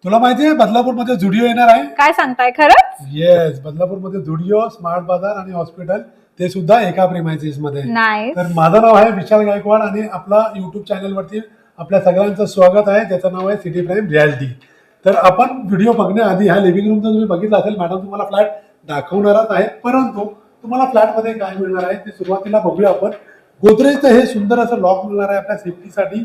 तुला माहितीये बदलापूरमध्ये जुडिओ येणार आहे? काय सांगताय खरंच? येस, बदलापूरमध्ये जुडिओ, स्मार्ट बाजार आणि हॉस्पिटल ते सुद्धा एका प्रेमायसिस मध्ये. नाईस. तर माझं नाव आहे विशाल गायकवाड आणि आपला युट्यूब चॅनल वरती आपल्या सगळ्यांचं स्वागत आहे, ज्याचं नाव आहे सिटी प्राईम रियालिटी. तर आपण व्हिडिओ बघण्याआधी हा लिव्हिंग रूमचा तुम्ही बघितला असेल, मॅडम तुम्हाला फ्लॅट दाखवणारच आहे, परंतु तुम्हाला फ्लॅटमध्ये काय मिळणार आहे ते सुरुवातीला बघूया आपण. गोदरेजचं हे सुंदर असं लॉक मिळणार आहे आपल्या सेफ्टीसाठी.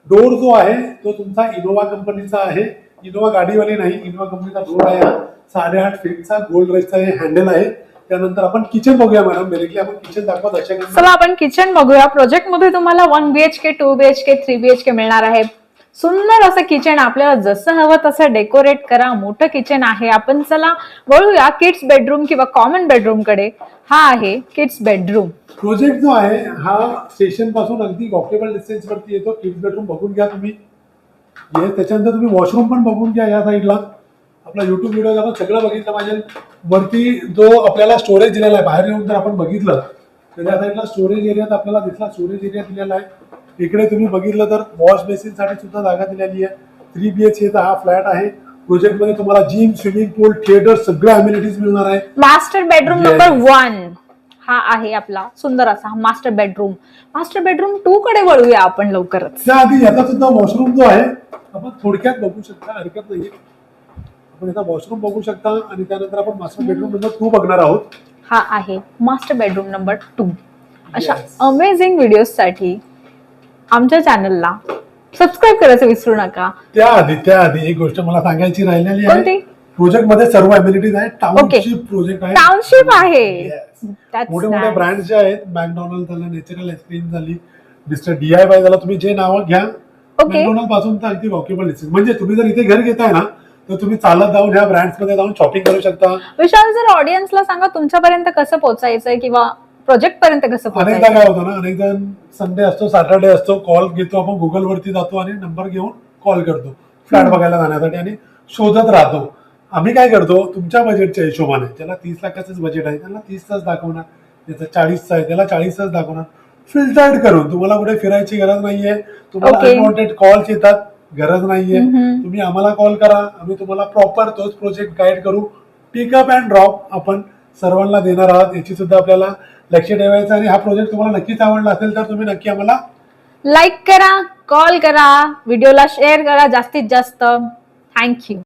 डोर जो आहे तो तुमचा इनोवा कंपनीचा आहे. इनोवा गाडीवाली नाही, इनोवा कंपनीचा डोर आहे हा. 8.5 फीटचा गोल्ड रेसचा हे हँडल आहे. त्यानंतर आपण किचन बघूया मॅडम. डायरेक्टली आपण किचन दाखवत अशा. चला आपण किचन बघूया. प्रोजेक्ट मध्ये तुम्हाला 1 BHK 2 BHK 3 BHK मिळणार आहे. सुंदर असं किचन, आपल्याला जसं हवं तसं डेकोरेट करा. मोठं किचन आहे. आपण चला वळूया किड्स बेडरूम किंवा कॉमन बेडरूम कडे. हा आहे किड्स बेडरूम. प्रोजेक्ट जो आहे हा स्टेशन पासून अगदी वॉकेबल डिस्टन्स वरती येतो. किड्स बेडरूम बघून घ्या तुम्ही. त्याच्यानंतर तुम्ही वॉशरूम पण बघून घ्या. या साईडला आपला युट्यूब व्हिडिओ आपण सगळं बघितलं पाहिजे. वरती जो आपल्याला स्टोरेज दिलेला आहे, बाहेर येऊन जर आपण बघितलं तर त्या साईडला स्टोरेज एरियात आपल्याला दिसला स्टोरेज एरिया दिलेला आहे. इकडे तुम्ही बघितलं तर वॉश बेसिन साठी सुद्धा जागा दिलेली आहे. 3 BHK चा हा फ्लॅट आहे. प्रोजेक्ट मध्ये तुम्हाला जिम, स्विमिंग पूल, थिएटर सगळ्या अम्युनिटीज मिळणार आहे. मास्टर बेडरूम नंबर 1 हा आहे आपला सुंदर असा मास्टर बेडरूम. मास्टर बेडरूम 2 कडे वळूया आपण लवकरच. त्याआधी याचा सुद्धा वॉशरूम जो आहे आपण थोडक्यात बघू शकता, हरकत नाहीये. आपण याचा वॉशरूम बघू शकता आणि त्यानंतर आपण मास्टर बेडरूम नंबर 2 बघणार आहोत. हा आहे मास्टर बेडरूम नंबर 2. अशा अमेझिंग व्हिडिओज साठी आमच्या चॅनलला सबस्क्राईब करायचं विसरू नका. त्याआधी एक गोष्ट मला सांगायची राहिलेली आहे. कोणती? प्रोजेक्ट मध्ये सर्व अम्युनिटीज आहेत. टाउनशिप प्रोजेक्ट आहे. टाउनशिप आहे. मोठे मोठे ब्रँड्स जे आहेत, मॅकडॉनल्ड झालं, नॅचरल आईस्क्रीम झाली, मिस्टर DIY झाला, तुम्ही जे नावं घ्या, मॅकडॉनल्ड पासून तर अगदी वॉकेबल डिस्टन्स. म्हणजे तुम्ही जर इथे घर घेताय ना तर तुम्ही चालत जाऊन ह्या ब्रँड्स मध्ये जाऊन शॉपिंग करू शकता. विशाल, जर ऑडियन्सला सांगा तुमच्यापर्यंत कसं पोहोचायचंय किंवा प्रोजेक्ट पर्यंत कसं अनेकदा पोहोचायचं. काय होतं ना, अनेकदा संडे असतो, सॅटर्डे असतो, कॉल घेतो आपण, गुगल वरती जातो आणि नंबर घेऊन कॉल करतो फ्लॅट बघायला जाण्यासाठी आणि शोधत राहतो. आम्ही काय करतो, तुमच्या बजेटच्या हिशोबाने, ज्याला 30 लाखाचंच बजेट आहे त्याला 30च दाखवणार, ज्याचं 40चं आहे त्याला 40च दाखवणार. फिल्टर्ड करून. तुम्हाला कुठे फिरायची गरज नाहीये. तुम्हाला अनवॉन्टेड कॉल्स येतात, गरज नाहीये. तुम्ही आम्हाला कॉल करा, आम्ही तुम्हाला प्रॉपर तोच प्रोजेक्ट गाईड करू. पिकअप अँड ड्रॉप आपण सर्वांना देणार आहात, याची सुद्धा आपल्याला लक्ष ठेवायचं. आणि हा प्रोजेक्ट तुम्हाला नक्कीच आवडला असेल तर तुम्ही नक्की आम्हाला लाईक करा, कॉल करा, व्हिडिओला शेअर करा जास्तीत जास्त. थँक्यू.